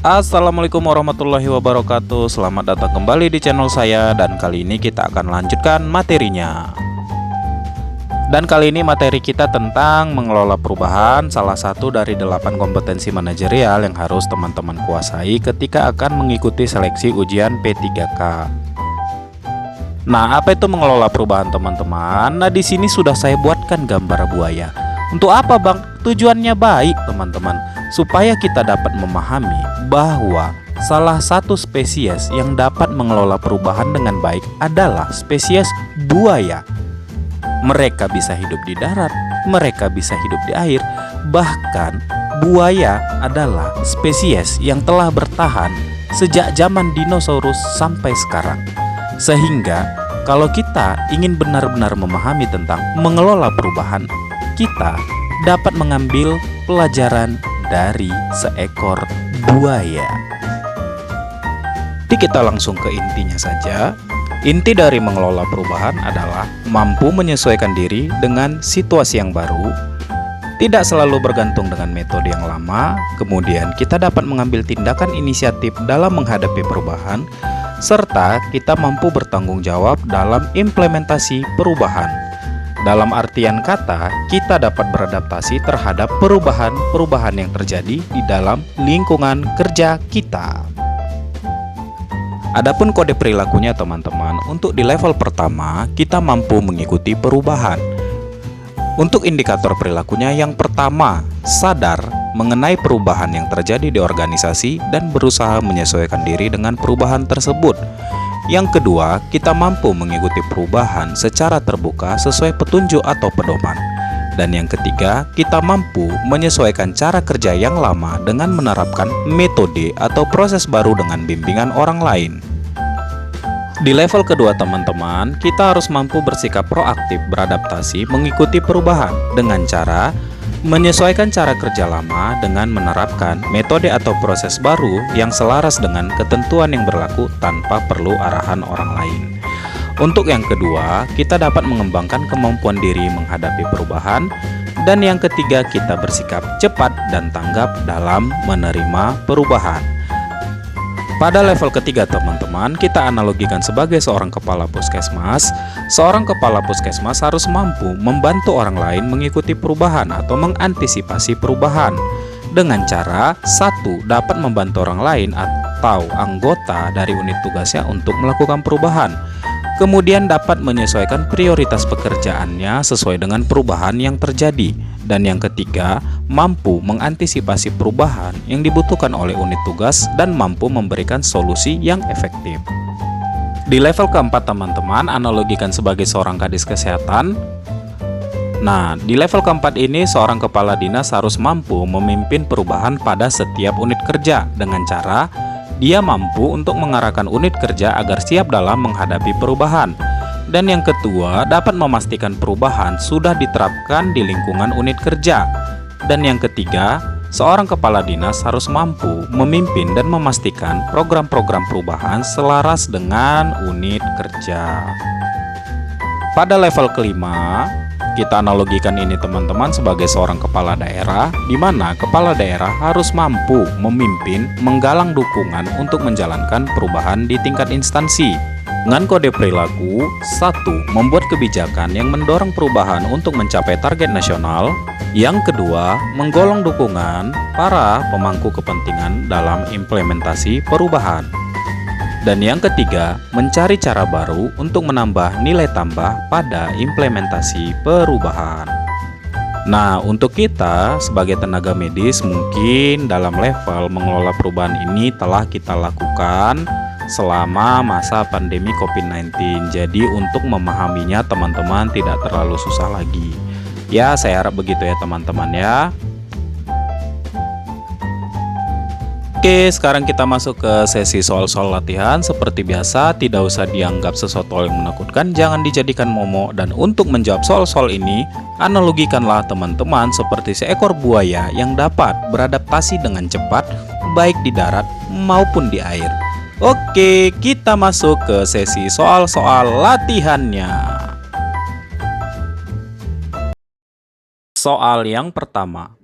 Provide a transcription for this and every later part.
Assalamualaikum warahmatullahi wabarakatuh. Selamat datang kembali di channel saya. Dan kali ini kita akan lanjutkan materinya. Dan kali ini materi kita tentang mengelola perubahan, salah satu dari 8 kompetensi manajerial yang harus teman-teman kuasai ketika akan mengikuti seleksi ujian P3K. Nah, apa itu mengelola perubahan, teman-teman? Nah, di sini sudah saya buatkan gambar buaya. Untuk apa, Bang? Tujuannya baik, teman-teman, supaya kita dapat memahami bahwa salah satu spesies yang dapat mengelola perubahan dengan baik adalah spesies buaya. Mereka bisa hidup di darat, mereka bisa hidup di air. Bahkan buaya adalah spesies yang telah bertahan sejak zaman dinosaurus sampai sekarang. Sehingga kalau kita ingin benar-benar memahami tentang mengelola perubahan, kita dapat mengambil pelajaran dari seekor buaya. Jadi kita langsung ke intinya saja. Inti dari mengelola perubahan adalah mampu menyesuaikan diri dengan situasi yang baru, tidak selalu bergantung dengan metode yang lama, kemudian kita dapat mengambil tindakan inisiatif dalam menghadapi perubahan, serta kita mampu bertanggung jawab dalam implementasi perubahan. Dalam artian kata, kita dapat beradaptasi terhadap perubahan-perubahan yang terjadi di dalam lingkungan kerja kita. Adapun kode perilakunya, teman-teman, untuk di level pertama, kita mampu mengikuti perubahan. Untuk indikator perilakunya, yang pertama, sadar mengenai perubahan yang terjadi di organisasi dan berusaha menyesuaikan diri dengan perubahan tersebut. Yang kedua, kita mampu mengikuti perubahan secara terbuka sesuai petunjuk atau pedoman. Dan yang ketiga, kita mampu menyesuaikan cara kerja yang lama dengan menerapkan metode atau proses baru dengan bimbingan orang lain. Di level kedua, teman-teman, kita harus mampu bersikap proaktif beradaptasi mengikuti perubahan dengan cara menyesuaikan cara kerja lama dengan menerapkan metode atau proses baru yang selaras dengan ketentuan yang berlaku tanpa perlu arahan orang lain. Untuk yang kedua, kita dapat mengembangkan kemampuan diri menghadapi perubahan. Dan yang ketiga, kita bersikap cepat dan tanggap dalam menerima perubahan. Pada level ketiga, teman-teman, kita analogikan sebagai seorang kepala puskesmas. Seorang kepala puskesmas harus mampu membantu orang lain mengikuti perubahan atau mengantisipasi perubahan dengan cara satu, dapat membantu orang lain atau anggota dari unit tugasnya untuk melakukan perubahan. Kemudian dapat menyesuaikan prioritas pekerjaannya sesuai dengan perubahan yang terjadi. Dan yang ketiga, mampu mengantisipasi perubahan yang dibutuhkan oleh unit tugas dan mampu memberikan solusi yang efektif. Di level keempat, teman-teman, analogikan sebagai seorang kadis kesehatan. Nah, di level keempat ini, seorang kepala dinas harus mampu memimpin perubahan pada setiap unit kerja dengan cara dia mampu untuk mengarahkan unit kerja agar siap dalam menghadapi perubahan. Dan yang kedua, dapat memastikan perubahan sudah diterapkan di lingkungan unit kerja. Dan yang ketiga, seorang kepala dinas harus mampu memimpin dan memastikan program-program perubahan selaras dengan unit kerja. Pada level kelima, kita analogikan ini, teman-teman, sebagai seorang kepala daerah, di mana kepala daerah harus mampu memimpin, menggalang dukungan untuk menjalankan perubahan di tingkat instansi. Dengan kode perilaku, 1. Membuat kebijakan yang mendorong perubahan untuk mencapai target nasional. Yang kedua, menggolong dukungan para pemangku kepentingan dalam implementasi perubahan. Dan yang ketiga, mencari cara baru untuk menambah nilai tambah pada implementasi perubahan. Nah, untuk kita sebagai tenaga medis, mungkin dalam level mengelola perubahan ini telah kita lakukan selama masa pandemi COVID-19. Jadi untuk memahaminya, teman-teman, tidak terlalu susah lagi. Ya, saya harap begitu ya, teman-teman ya. Oke, sekarang kita masuk ke sesi soal-soal latihan. Seperti biasa, tidak usah dianggap sesuatu yang menakutkan, jangan dijadikan momok. Dan untuk menjawab soal-soal ini, analogikanlah teman-teman seperti seekor buaya yang dapat beradaptasi dengan cepat, baik di darat maupun di air. Oke, kita masuk ke sesi soal-soal latihannya. Soal yang pertama,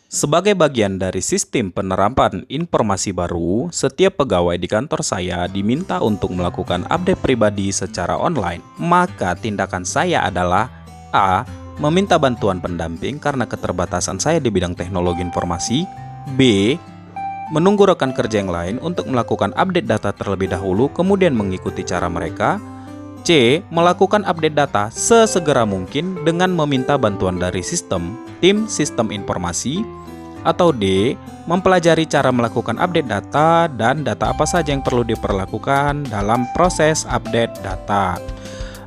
Sebagai bagian dari sistem penerapan informasi baru, setiap pegawai di kantor saya diminta untuk melakukan update pribadi secara online. Maka tindakan saya adalah A. Meminta bantuan pendamping karena keterbatasan saya di bidang teknologi informasi. B. Menunggu rekan kerja yang lain untuk melakukan update data terlebih dahulu, kemudian mengikuti cara mereka. C. Melakukan update data sesegera mungkin dengan meminta bantuan dari tim sistem informasi. Atau D. Mempelajari cara melakukan update data dan data apa saja yang perlu diperlakukan dalam proses update data.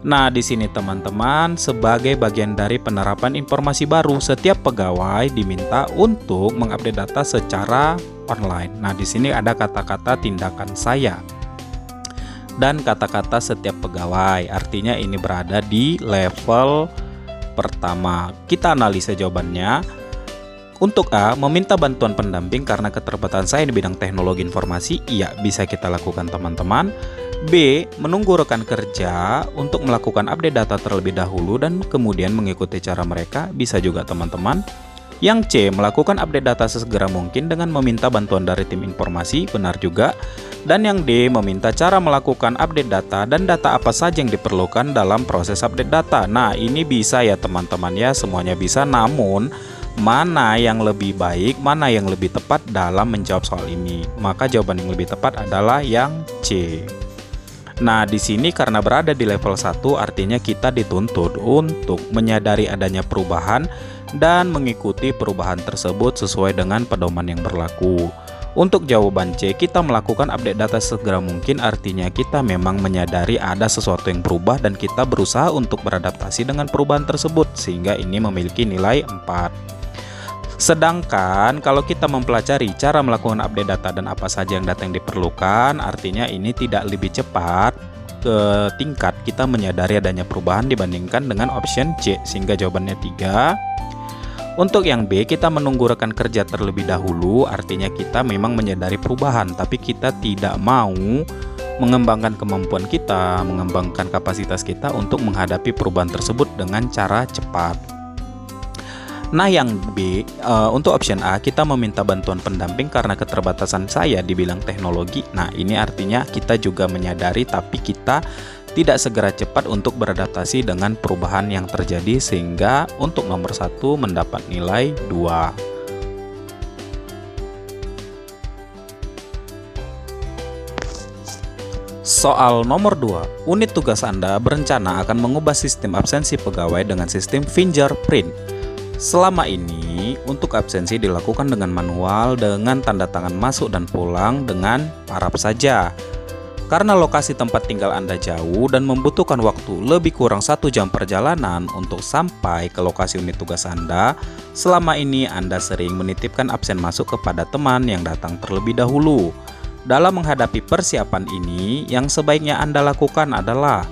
Nah, di sini teman-teman, sebagai bagian dari penerapan informasi baru, setiap pegawai diminta untuk mengupdate data secara online. Nah, di sini ada kata-kata tindakan saya dan kata-kata setiap pegawai, artinya ini berada di level pertama. Kita analisa jawabannya. Untuk A, meminta bantuan pendamping karena keterbatasan saya di bidang teknologi informasi, iya bisa kita lakukan teman-teman. B, menunggu rekan kerja untuk melakukan update data terlebih dahulu dan kemudian mengikuti cara mereka, bisa juga teman-teman. Yang C, melakukan update data sesegera mungkin dengan meminta bantuan dari tim informasi, benar juga. Dan yang D, meminta cara melakukan update data dan data apa saja yang diperlukan dalam proses update data. Nah, ini bisa ya teman-teman ya, semuanya bisa, namun mana yang lebih baik, mana yang lebih tepat dalam menjawab soal ini? Maka jawaban yang lebih tepat adalah yang C. Nah, di sini karena berada di level 1 artinya kita dituntut untuk menyadari adanya perubahan dan mengikuti perubahan tersebut sesuai dengan pedoman yang berlaku. Untuk jawaban C, kita melakukan update data segera mungkin artinya kita memang menyadari ada sesuatu yang berubah dan kita berusaha untuk beradaptasi dengan perubahan tersebut, sehingga ini memiliki nilai 4. Sedangkan kalau kita mempelajari cara melakukan update data dan apa saja yang data yang diperlukan, artinya ini tidak lebih cepat ke tingkat kita menyadari adanya perubahan dibandingkan dengan option C, sehingga jawabannya 3. Untuk yang B, kita menunggu rekan kerja terlebih dahulu, artinya kita memang menyadari perubahan, tapi kita tidak mau mengembangkan kemampuan kita, mengembangkan kapasitas kita untuk menghadapi perubahan tersebut dengan cara cepat. Nah, yang B, untuk option A, kita meminta bantuan pendamping karena keterbatasan saya di bidang teknologi. Nah, ini artinya kita juga menyadari tapi kita tidak segera cepat untuk beradaptasi dengan perubahan yang terjadi, sehingga untuk nomor 1 mendapat nilai 2. Soal nomor 2, unit tugas Anda berencana akan mengubah sistem absensi pegawai dengan sistem fingerprint. Selama ini, untuk absensi dilakukan dengan manual dengan tanda tangan masuk dan pulang dengan paraf saja. Karena lokasi tempat tinggal Anda jauh dan membutuhkan waktu lebih kurang 1 jam perjalanan untuk sampai ke lokasi unit tugas Anda, selama ini Anda sering menitipkan absen masuk kepada teman yang datang terlebih dahulu. Dalam menghadapi persiapan ini, yang sebaiknya Anda lakukan adalah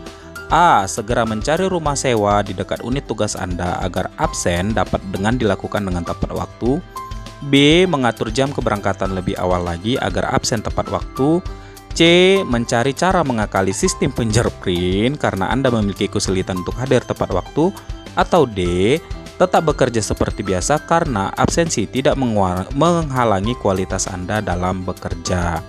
A. Segera mencari rumah sewa di dekat unit tugas Anda agar absen dapat dilakukan dengan tepat waktu. B. Mengatur jam keberangkatan lebih awal lagi agar absen tepat waktu. C. Mencari cara mengakali sistem fingerprint karena Anda memiliki kesulitan untuk hadir tepat waktu. Atau D. Tetap bekerja seperti biasa karena absensi tidak menghalangi kualitas Anda dalam bekerja.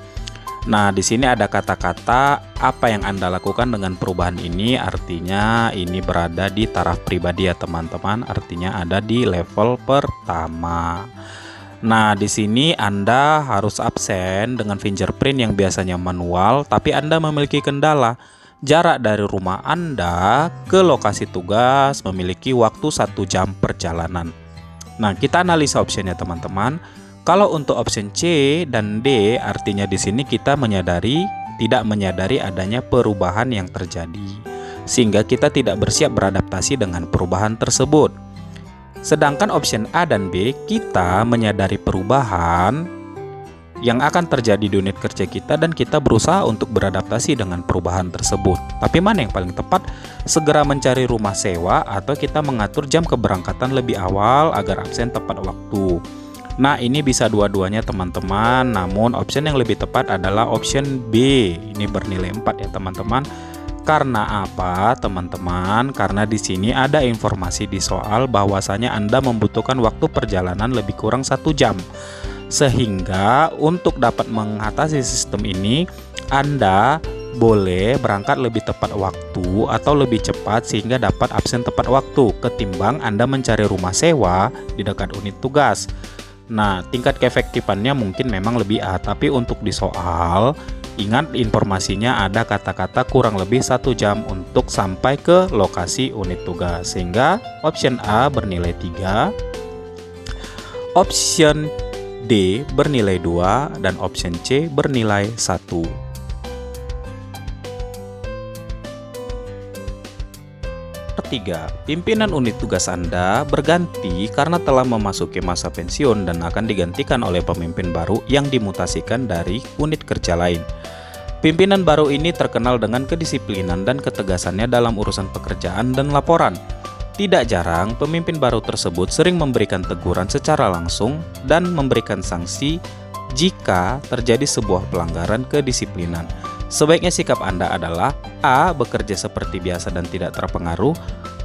Nah, di sini ada kata-kata apa yang Anda lakukan dengan perubahan ini, artinya ini berada di taraf pribadi ya teman-teman, artinya ada di level pertama. Nah, di sini Anda harus absen dengan fingerprint yang biasanya manual, tapi Anda memiliki kendala. Jarak dari rumah Anda ke lokasi tugas memiliki waktu 1 jam perjalanan. Nah, kita analisa optionnya teman-teman. Kalau untuk option C dan D, artinya di sini kita tidak menyadari adanya perubahan yang terjadi, sehingga kita tidak bersiap beradaptasi dengan perubahan tersebut. Sedangkan option A dan B, kita menyadari perubahan yang akan terjadi di unit kerja kita dan kita berusaha untuk beradaptasi dengan perubahan tersebut. Tapi mana yang paling tepat? Segera mencari rumah sewa atau kita mengatur jam keberangkatan lebih awal agar absen tepat waktu. Nah, ini bisa dua-duanya teman-teman, namun option yang lebih tepat adalah option B. Ini bernilai 4 ya teman-teman. Karena apa, teman-teman? Karena di sini ada informasi di soal bahwasanya Anda membutuhkan waktu perjalanan lebih kurang 1 jam. Sehingga untuk dapat mengatasi sistem ini, Anda boleh berangkat lebih tepat waktu atau lebih cepat sehingga dapat absen tepat waktu ketimbang Anda mencari rumah sewa di dekat unit tugas. Nah, tingkat keefektifannya mungkin memang lebih A, tapi untuk di soal, ingat informasinya ada kata-kata kurang lebih 1 jam untuk sampai ke lokasi unit tugas. Sehingga option A bernilai 3, option D bernilai 2, dan option C bernilai 1. Ketiga, pimpinan unit tugas Anda berganti karena telah memasuki masa pensiun dan akan digantikan oleh pemimpin baru yang dimutasikan dari unit kerja lain. Pimpinan baru ini terkenal dengan kedisiplinan dan ketegasannya dalam urusan pekerjaan dan laporan. Tidak jarang, pemimpin baru tersebut sering memberikan teguran secara langsung dan memberikan sanksi jika terjadi sebuah pelanggaran kedisiplinan. Sebaiknya sikap Anda adalah A. Bekerja seperti biasa dan tidak terpengaruh,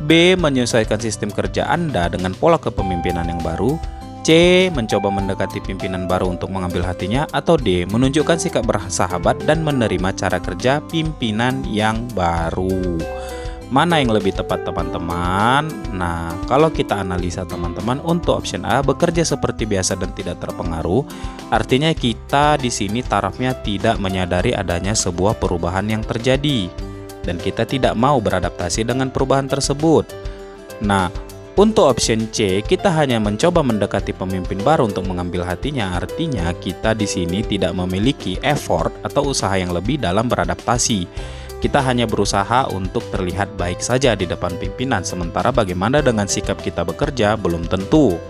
B. Menyesuaikan sistem kerja Anda dengan pola kepemimpinan yang baru, C. Mencoba mendekati pimpinan baru untuk mengambil hatinya, atau D. Menunjukkan sikap bersahabat dan menerima cara kerja pimpinan yang baru. Mana yang lebih tepat, teman-teman? Nah, kalau kita analisa, teman-teman, untuk option A, bekerja seperti biasa dan tidak terpengaruh, artinya kita di sini tarafnya tidak menyadari adanya sebuah perubahan yang terjadi dan kita tidak mau beradaptasi dengan perubahan tersebut. Nah, untuk option C, kita hanya mencoba mendekati pemimpin baru untuk mengambil hatinya, artinya kita di sini tidak memiliki effort atau usaha yang lebih dalam beradaptasi. Kita hanya berusaha untuk terlihat baik saja di depan pimpinan, sementara bagaimana dengan sikap kita bekerja belum tentu.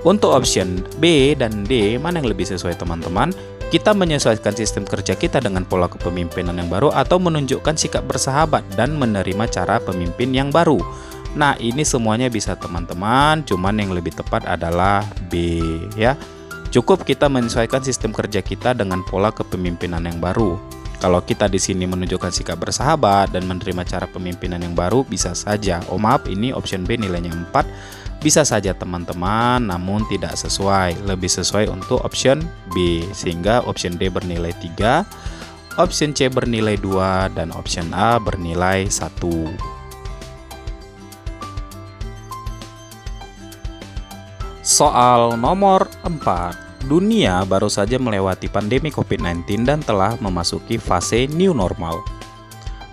Untuk option B dan D, mana yang lebih sesuai, teman-teman? Kita menyesuaikan sistem kerja kita dengan pola kepemimpinan yang baru atau menunjukkan sikap bersahabat dan menerima cara pemimpin yang baru. Nah, ini semuanya bisa, teman-teman, cuman yang lebih tepat adalah B, ya. Cukup kita menyesuaikan sistem kerja kita dengan pola kepemimpinan yang baru. Kalau kita di sini menunjukkan sikap bersahabat dan menerima cara pemimpinan yang baru, bisa saja. Oh maaf, ini option B nilainya 4. Bisa saja, teman-teman, namun tidak sesuai. Lebih sesuai untuk option B. Sehingga option D bernilai 3, option C bernilai 2, dan option A bernilai 1. Soal nomor 4. Dunia baru saja melewati pandemi COVID-19 dan telah memasuki fase new normal.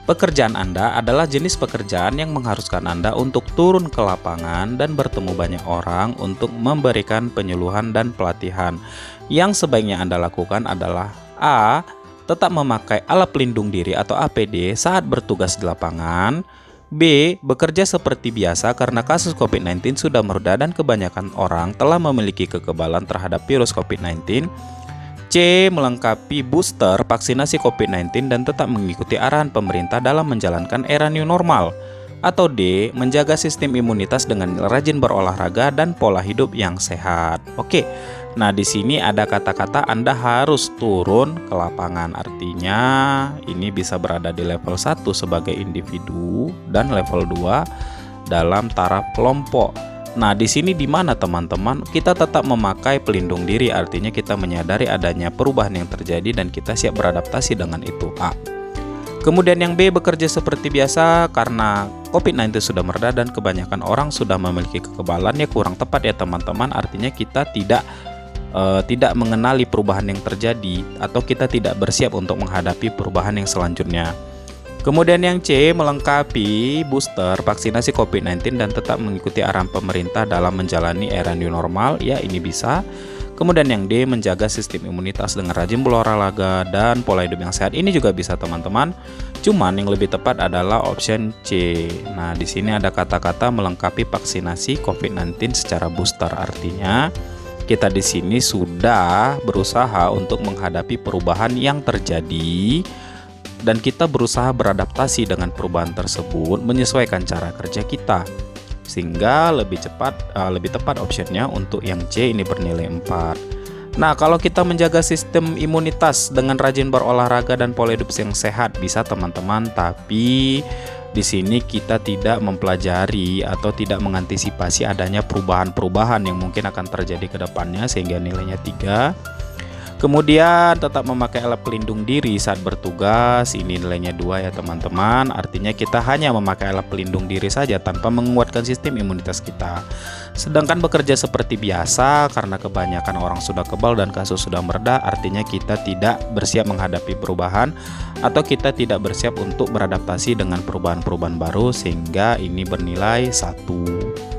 Pekerjaan Anda adalah jenis pekerjaan yang mengharuskan Anda untuk turun ke lapangan dan bertemu banyak orang untuk memberikan penyuluhan dan pelatihan. Yang sebaiknya Anda lakukan adalah A. Tetap memakai alat pelindung diri atau APD saat bertugas di lapangan. B. Bekerja seperti biasa karena kasus COVID-19 sudah mereda dan kebanyakan orang telah memiliki kekebalan terhadap virus COVID-19. C. Melengkapi booster vaksinasi COVID-19 dan tetap mengikuti arahan pemerintah dalam menjalankan era new normal. Atau D. Menjaga sistem imunitas dengan rajin berolahraga dan pola hidup yang sehat. Oke, nah di sini ada kata-kata Anda harus turun ke lapangan. Artinya ini bisa berada di level 1 sebagai individu dan level 2 dalam taraf kelompok. Nah, di sini di mana, teman-teman? Kita tetap memakai pelindung diri, artinya kita menyadari adanya perubahan yang terjadi dan kita siap beradaptasi dengan itu. A. Kemudian yang B, bekerja seperti biasa karena COVID-19 sudah mereda dan kebanyakan orang sudah memiliki kekebalan. Ya kurang tepat ya, teman-teman. Artinya kita tidak mengenali perubahan yang terjadi atau kita tidak bersiap untuk menghadapi perubahan yang selanjutnya. Kemudian yang C, melengkapi booster vaksinasi COVID-19 dan tetap mengikuti arahan pemerintah dalam menjalani era new normal. Ya, ini bisa. Kemudian yang D, menjaga sistem imunitas dengan rajin berolahraga dan pola hidup yang sehat. Ini juga bisa, teman-teman. Cuman yang lebih tepat adalah option C. Nah, di sini ada kata-kata melengkapi vaksinasi COVID-19 secara booster. Artinya kita di sini sudah berusaha untuk menghadapi perubahan yang terjadi dan kita berusaha beradaptasi dengan perubahan tersebut, menyesuaikan cara kerja kita. Sehingga lebih tepat optionnya untuk yang C ini bernilai 4. Nah, kalau kita menjaga sistem imunitas dengan rajin berolahraga dan pola hidup yang sehat bisa teman-teman, tapi di sini kita tidak mempelajari atau tidak mengantisipasi adanya perubahan-perubahan yang mungkin akan terjadi ke depannya sehingga nilainya 3. Kemudian tetap memakai alat pelindung diri saat bertugas, ini nilainya 2 ya teman-teman. Artinya kita hanya memakai alat pelindung diri saja tanpa menguatkan sistem imunitas kita. Sedangkan bekerja seperti biasa karena kebanyakan orang sudah kebal dan kasus sudah mereda, artinya kita tidak bersiap menghadapi perubahan atau kita tidak bersiap untuk beradaptasi dengan perubahan-perubahan baru sehingga ini bernilai 1.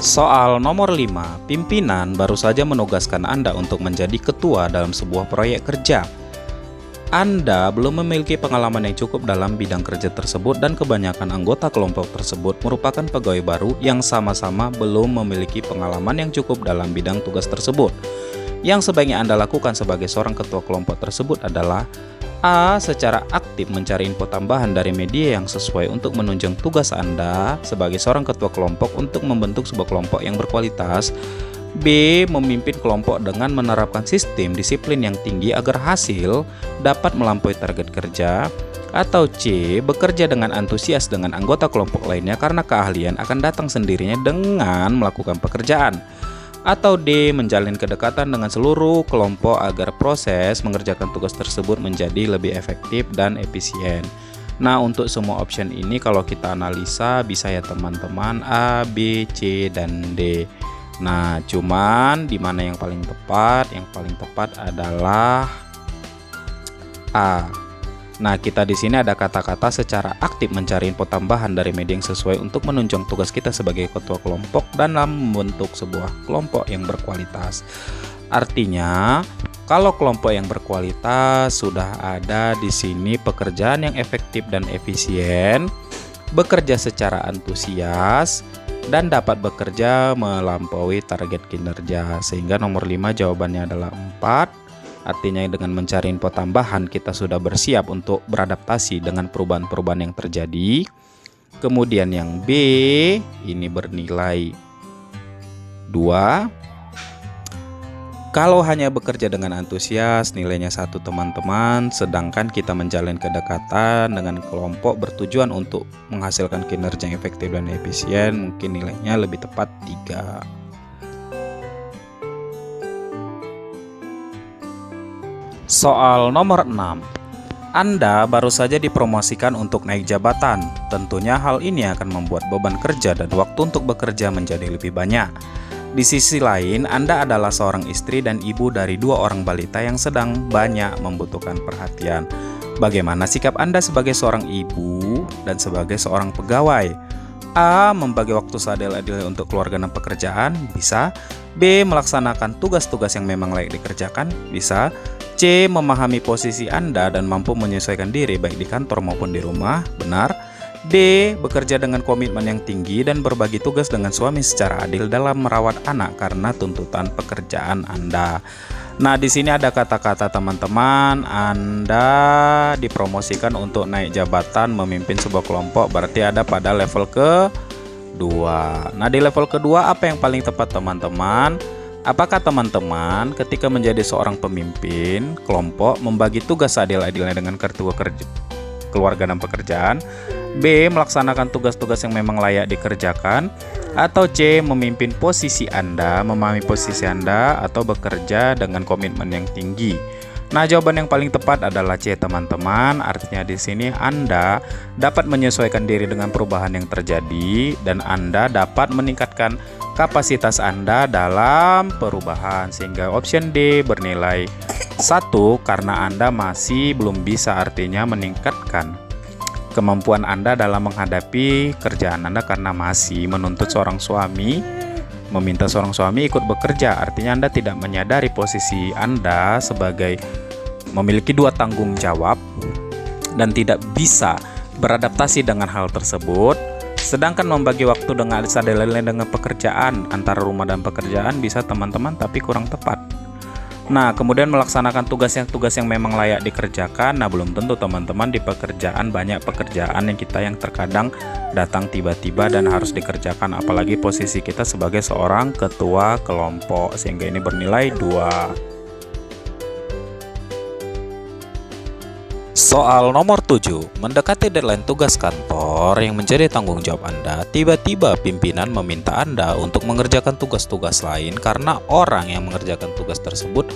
Soal nomor 5, pimpinan baru saja menugaskan Anda untuk menjadi ketua dalam sebuah proyek kerja. Anda belum memiliki pengalaman yang cukup dalam bidang kerja tersebut dan kebanyakan anggota kelompok tersebut merupakan pegawai baru yang sama-sama belum memiliki pengalaman yang cukup dalam bidang tugas tersebut. Yang sebaiknya Anda lakukan sebagai seorang ketua kelompok tersebut adalah A. Secara aktif mencari info tambahan dari media yang sesuai untuk menunjang tugas Anda sebagai seorang ketua kelompok untuk membentuk sebuah kelompok yang berkualitas. B. Memimpin kelompok dengan menerapkan sistem disiplin yang tinggi agar hasil dapat melampaui target kerja. Atau C. Bekerja dengan antusias dengan anggota kelompok lainnya karena keahlian akan datang sendirinya dengan melakukan pekerjaan. Atau D. Menjalin kedekatan dengan seluruh kelompok agar proses mengerjakan tugas tersebut menjadi lebih efektif dan efisien. Nah, untuk semua option ini kalau kita analisa bisa ya teman-teman A, B, C, dan D. Nah, cuman di mana yang paling tepat? Yang paling tepat adalah A. Nah, kita di sini ada kata-kata secara aktif mencari info tambahan dari media yang sesuai untuk menunjang tugas kita sebagai ketua kelompok dalam membentuk sebuah kelompok yang berkualitas. Artinya, kalau kelompok yang berkualitas sudah ada di sini pekerjaan yang efektif dan efisien, bekerja secara antusias, dan dapat bekerja melampaui target kinerja. Sehingga nomor 5 jawabannya adalah 4. Artinya dengan mencari info tambahan kita sudah bersiap untuk beradaptasi dengan perubahan-perubahan yang terjadi. Kemudian yang B ini bernilai 2. Kalau hanya bekerja dengan antusias nilainya 1 teman-teman. Sedangkan kita menjalin kedekatan dengan kelompok bertujuan untuk menghasilkan kinerja yang efektif dan efisien, mungkin nilainya lebih tepat 3. Soal nomor 6. Anda baru saja dipromosikan untuk naik jabatan. Tentunya hal ini akan membuat beban kerja dan waktu untuk bekerja menjadi lebih banyak. Di sisi lain, Anda adalah seorang istri dan ibu dari 2 orang balita yang sedang banyak membutuhkan perhatian. Bagaimana sikap Anda sebagai seorang ibu dan sebagai seorang pegawai? A. Membagi waktu seadil-adilnya untuk keluarga dan pekerjaan, bisa. B. Melaksanakan tugas-tugas yang memang layak dikerjakan, bisa. C. Memahami posisi Anda dan mampu menyesuaikan diri baik di kantor maupun di rumah, benar. D. Bekerja dengan komitmen yang tinggi dan berbagi tugas dengan suami secara adil dalam merawat anak karena tuntutan pekerjaan Anda. Nah, di sini ada kata-kata teman-teman, Anda dipromosikan untuk naik jabatan memimpin sebuah kelompok, berarti ada pada level kedua. Nah, di level kedua apa yang paling tepat teman-teman? Apakah teman-teman ketika menjadi seorang pemimpin kelompok membagi tugas adil-adilnya dengan keluarga dan pekerjaan? B. Melaksanakan tugas-tugas yang memang layak dikerjakan? Atau C. Memimpin posisi Anda, memahami posisi Anda, atau bekerja dengan komitmen yang tinggi? Nah, jawaban yang paling tepat adalah C teman-teman. Artinya di sini Anda dapat menyesuaikan diri dengan perubahan yang terjadi dan Anda dapat meningkatkan kapasitas Anda dalam perubahan, sehingga option D bernilai 1 karena Anda masih belum bisa, artinya meningkatkan kemampuan Anda dalam menghadapi kerjaan Anda karena masih menuntut seorang suami, meminta seorang suami ikut bekerja. Artinya Anda tidak menyadari posisi Anda sebagai memiliki 2 tanggung jawab dan tidak bisa beradaptasi dengan hal tersebut. Sedangkan membagi waktu dengan seadil-adilnya dengan pekerjaan antara rumah dan pekerjaan bisa teman-teman, tapi kurang tepat. Nah, kemudian melaksanakan tugas yang memang layak dikerjakan. Nah, belum tentu teman-teman, di pekerjaan banyak pekerjaan yang terkadang datang tiba-tiba dan harus dikerjakan, apalagi posisi kita sebagai seorang ketua kelompok, sehingga ini bernilai 2. Soal nomor 7, mendekati deadline tugas kantor yang menjadi tanggung jawab Anda, tiba-tiba pimpinan meminta Anda untuk mengerjakan tugas-tugas lain karena orang yang mengerjakan tugas tersebut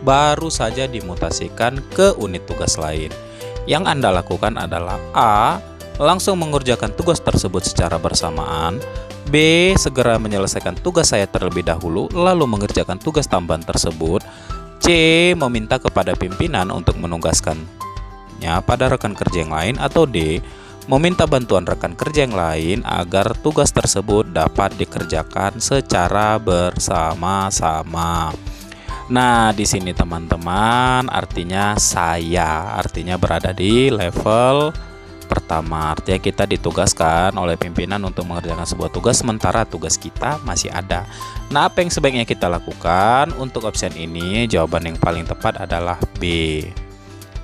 baru saja dimutasikan ke unit tugas lain. Yang Anda lakukan adalah A. Langsung mengerjakan tugas tersebut secara bersamaan. B. Segera menyelesaikan tugas saya terlebih dahulu, lalu mengerjakan tugas tambahan tersebut. C. Meminta kepada pimpinan untuk menugaskan pada rekan kerja yang lain, atau D. Meminta bantuan rekan kerja yang lain agar tugas tersebut dapat dikerjakan secara bersama-sama. Nah, di sini teman-teman, artinya artinya berada di level pertama. Artinya kita ditugaskan oleh pimpinan untuk mengerjakan sebuah tugas, sementara tugas kita masih ada. Nah, apa yang sebaiknya kita lakukan? Untuk opsi ini, jawaban yang paling tepat adalah B.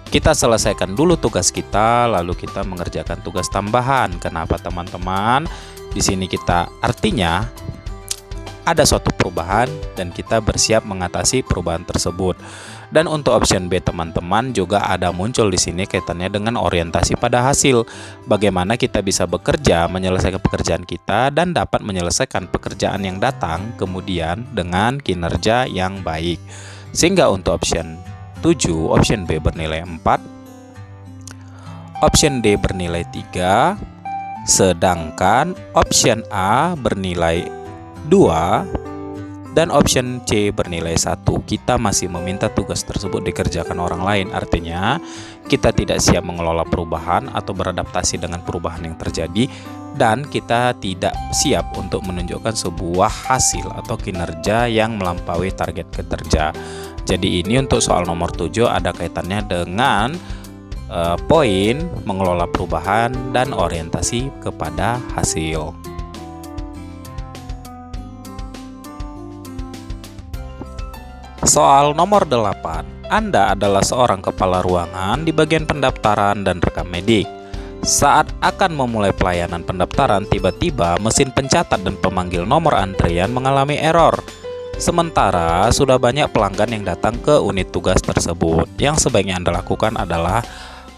Kita selesaikan dulu tugas kita, lalu kita mengerjakan tugas tambahan. Kenapa teman-teman? Di sini kita artinya ada suatu perubahan dan kita bersiap mengatasi perubahan tersebut. Dan untuk option B teman-teman juga ada muncul di sini kaitannya dengan orientasi pada hasil. Bagaimana kita bisa bekerja, menyelesaikan pekerjaan kita dan dapat menyelesaikan pekerjaan yang datang kemudian dengan kinerja yang baik. Sehingga untuk option 7, option B bernilai 4, option D bernilai 3, sedangkan option A bernilai 2, dan option C bernilai 1. Kita masih meminta tugas tersebut dikerjakan orang lain. Artinya kita tidak siap mengelola perubahan atau beradaptasi dengan perubahan yang terjadi, dan kita tidak siap untuk menunjukkan sebuah hasil atau kinerja yang melampaui target kerja. Jadi ini untuk soal nomor 7 ada kaitannya dengan poin mengelola perubahan dan orientasi kepada hasil. Soal nomor 8, Anda adalah seorang kepala ruangan di bagian pendaftaran dan rekam medik. Saat akan memulai pelayanan pendaftaran, tiba-tiba mesin pencatat dan pemanggil nomor antrian mengalami error. Sementara sudah banyak pelanggan yang datang ke unit tugas tersebut. Yang sebaiknya Anda lakukan adalah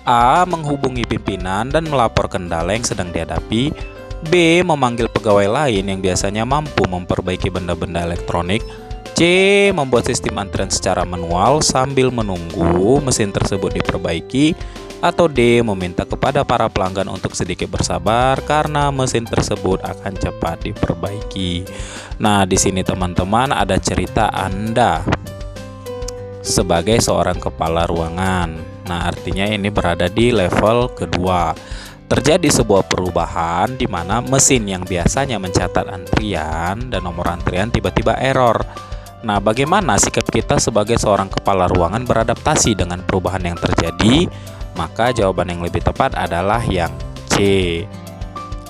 A. Menghubungi pimpinan dan melapor kendala yang sedang dihadapi. B. Memanggil pegawai lain yang biasanya mampu memperbaiki benda-benda elektronik. C. Membuat sistem antrian secara manual sambil menunggu mesin tersebut diperbaiki. Atau D. Meminta kepada para pelanggan untuk sedikit bersabar karena mesin tersebut akan cepat diperbaiki. Nah, di sini teman-teman ada cerita Anda sebagai seorang kepala ruangan. Nah, artinya ini berada di level kedua. Terjadi sebuah perubahan di mana mesin yang biasanya mencatat antrian dan nomor antrian tiba-tiba error. Nah, bagaimana sikap kita sebagai seorang kepala ruangan beradaptasi dengan perubahan yang terjadi? Maka jawaban yang lebih tepat adalah yang C.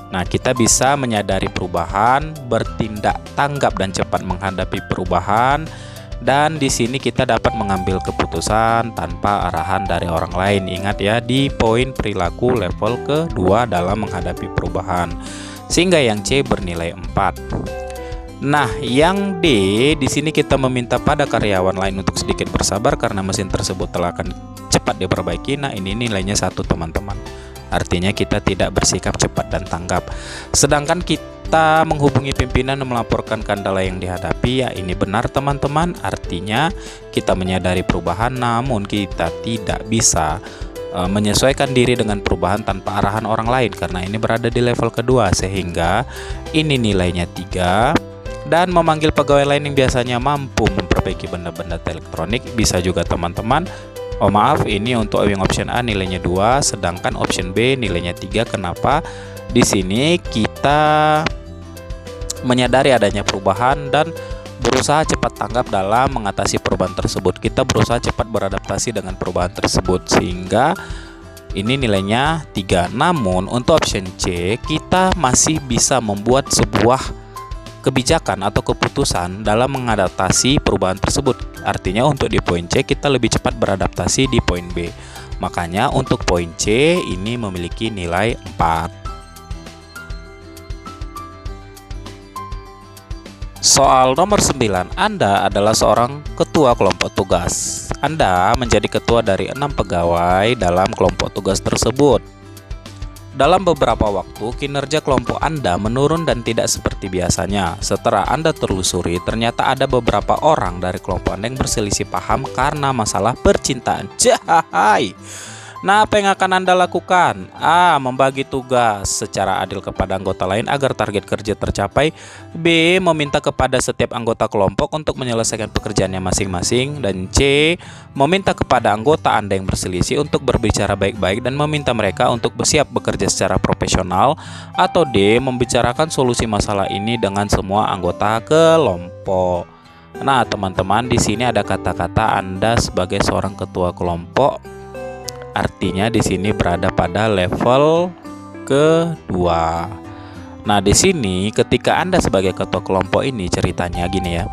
Nah, kita bisa menyadari perubahan, bertindak tanggap dan cepat menghadapi perubahan, dan di sini kita dapat mengambil keputusan tanpa arahan dari orang lain. Ingat ya, di poin perilaku level kedua dalam menghadapi perubahan. Sehingga yang C bernilai 4. Nah, yang D di sini kita meminta pada karyawan lain untuk sedikit bersabar karena mesin tersebut telah akan cepat diperbaiki. Nah, ini nilainya 1 teman-teman. Artinya kita tidak bersikap cepat dan tanggap. Sedangkan kita menghubungi pimpinan dan melaporkan kendala yang dihadapi, ya ini benar teman-teman. Artinya kita menyadari perubahan namun kita tidak bisa menyesuaikan diri dengan perubahan tanpa arahan orang lain karena ini berada di level kedua, sehingga ini nilainya 3. Dan memanggil pegawai lain yang biasanya mampu memperbaiki benda-benda elektronik bisa juga teman-teman. Oh maaf, ini untuk yang option A nilainya 2, sedangkan option B nilainya 3. Kenapa? Di sini kita menyadari adanya perubahan dan berusaha cepat tanggap dalam mengatasi perubahan tersebut. Kita berusaha cepat beradaptasi dengan perubahan tersebut, sehingga ini nilainya 3. Namun untuk option C kita masih bisa membuat sebuah kebijakan atau keputusan dalam mengadaptasi perubahan tersebut. Artinya untuk di poin C kita lebih cepat beradaptasi di poin B. Makanya untuk poin C ini memiliki nilai 4. Soal nomor 9, Anda adalah seorang ketua kelompok tugas. Anda menjadi ketua dari 6 pegawai dalam kelompok tugas tersebut. Dalam beberapa waktu, kinerja kelompok Anda menurun dan tidak seperti biasanya. Setelah Anda telusuri, ternyata ada beberapa orang dari kelompok Anda yang berselisih paham karena masalah percintaan. Jahai! Nah, apa yang akan Anda lakukan? A. Membagi tugas secara adil kepada anggota lain agar target kerja tercapai. B. Meminta kepada setiap anggota kelompok untuk menyelesaikan pekerjaannya masing-masing. Dan C. Meminta kepada anggota Anda yang berselisih untuk berbicara baik-baik dan meminta mereka untuk bersiap bekerja secara profesional. Atau D. Membicarakan solusi masalah ini dengan semua anggota kelompok. Nah, teman-teman, di sini ada kata-kata Anda sebagai seorang ketua kelompok. Artinya di sini berada pada level kedua. Nah, di sini ketika Anda sebagai ketua kelompok ini ceritanya gini ya.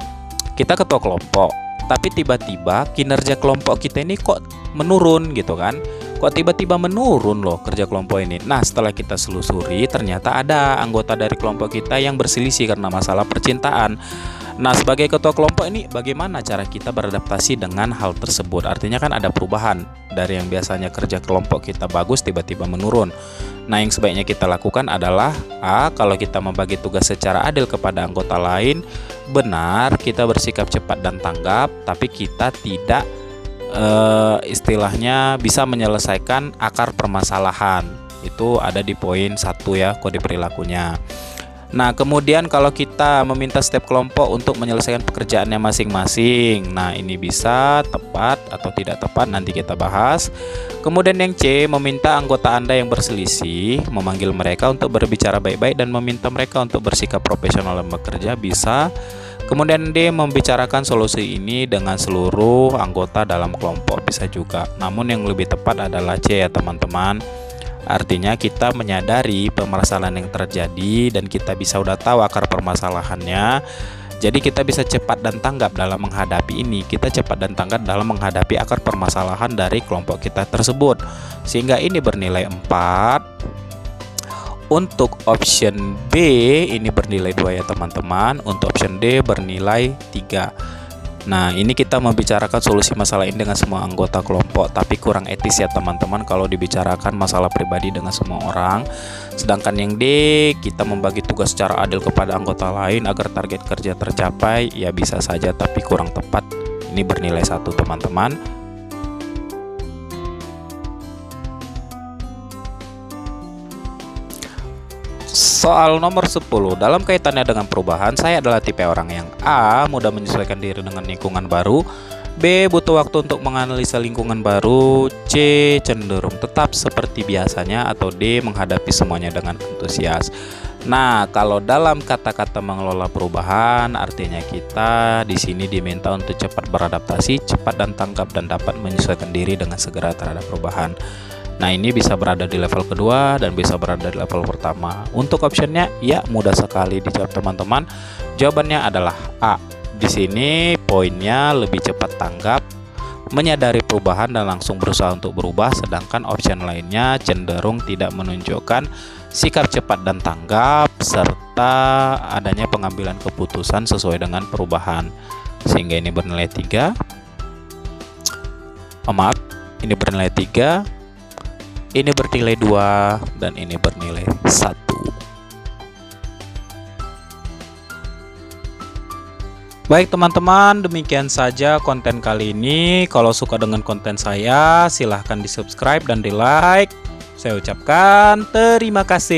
Kita ketua kelompok, tapi tiba-tiba kinerja kelompok kita ini kok menurun gitu kan. Kok tiba-tiba menurun loh kerja kelompok ini. Nah, setelah kita selusuri ternyata ada anggota dari kelompok kita yang berselisih karena masalah percintaan. Nah, sebagai ketua kelompok ini bagaimana cara kita beradaptasi dengan hal tersebut? Artinya kan ada perubahan dari yang biasanya kerja kelompok kita bagus tiba-tiba menurun. Nah, yang sebaiknya kita lakukan adalah A. Kalau kita membagi tugas secara adil kepada anggota lain, benar kita bersikap cepat dan tanggap, tapi kita tidak istilahnya bisa menyelesaikan akar permasalahan. Itu ada di poin 1 ya, kode perilakunya. Nah, kemudian kalau kita meminta setiap kelompok untuk menyelesaikan pekerjaannya masing-masing. Nah, ini bisa tepat atau tidak tepat, nanti kita bahas. Kemudian yang C, meminta anggota Anda yang berselisih, memanggil mereka untuk berbicara baik-baik dan meminta mereka untuk bersikap profesional dalam bekerja, bisa. Kemudian D, membicarakan solusi ini dengan seluruh anggota dalam kelompok, bisa juga. Namun yang lebih tepat adalah C ya teman-teman. Artinya kita menyadari permasalahan yang terjadi dan kita bisa udah tahu akar permasalahannya. Jadi kita bisa cepat dan tanggap dalam menghadapi ini. Kita cepat dan tanggap dalam menghadapi akar permasalahan dari kelompok kita tersebut. Sehingga ini bernilai 4. Untuk option B ini bernilai 2 ya teman-teman. Untuk option D bernilai 3. Nah, ini kita membicarakan solusi masalah ini dengan semua anggota kelompok, tapi kurang etis ya teman-teman kalau dibicarakan masalah pribadi dengan semua orang. Sedangkan yang D, kita membagi tugas secara adil kepada anggota lain agar target kerja tercapai, ya bisa saja tapi kurang tepat. Ini bernilai 1 teman-teman. Soal nomor 10, dalam kaitannya dengan perubahan, saya adalah tipe orang yang A. Mudah menyesuaikan diri dengan lingkungan baru, B. Butuh waktu untuk menganalisa lingkungan baru, C. Cenderung tetap seperti biasanya, atau D. Menghadapi semuanya dengan antusias. Nah, kalau dalam kata-kata mengelola perubahan, artinya kita di sini diminta untuk cepat beradaptasi, cepat dan tanggap, dan dapat menyesuaikan diri dengan segera terhadap perubahan. Nah, ini bisa berada di level kedua dan bisa berada di level pertama. Untuk optionnya, ya mudah sekali dijawab teman-teman. Jawabannya adalah A. Di sini poinnya lebih cepat tanggap, menyadari perubahan dan langsung berusaha untuk berubah. Sedangkan option lainnya cenderung tidak menunjukkan sikap cepat dan tanggap serta adanya pengambilan keputusan sesuai dengan perubahan. Sehingga ini bernilai 3. Maaf, ini bernilai 3. Ini bernilai 2 dan ini bernilai 1. Baik teman-teman, demikian saja konten kali ini. Kalau suka dengan konten saya, silahkan di subscribe dan di like. Saya ucapkan terima kasih.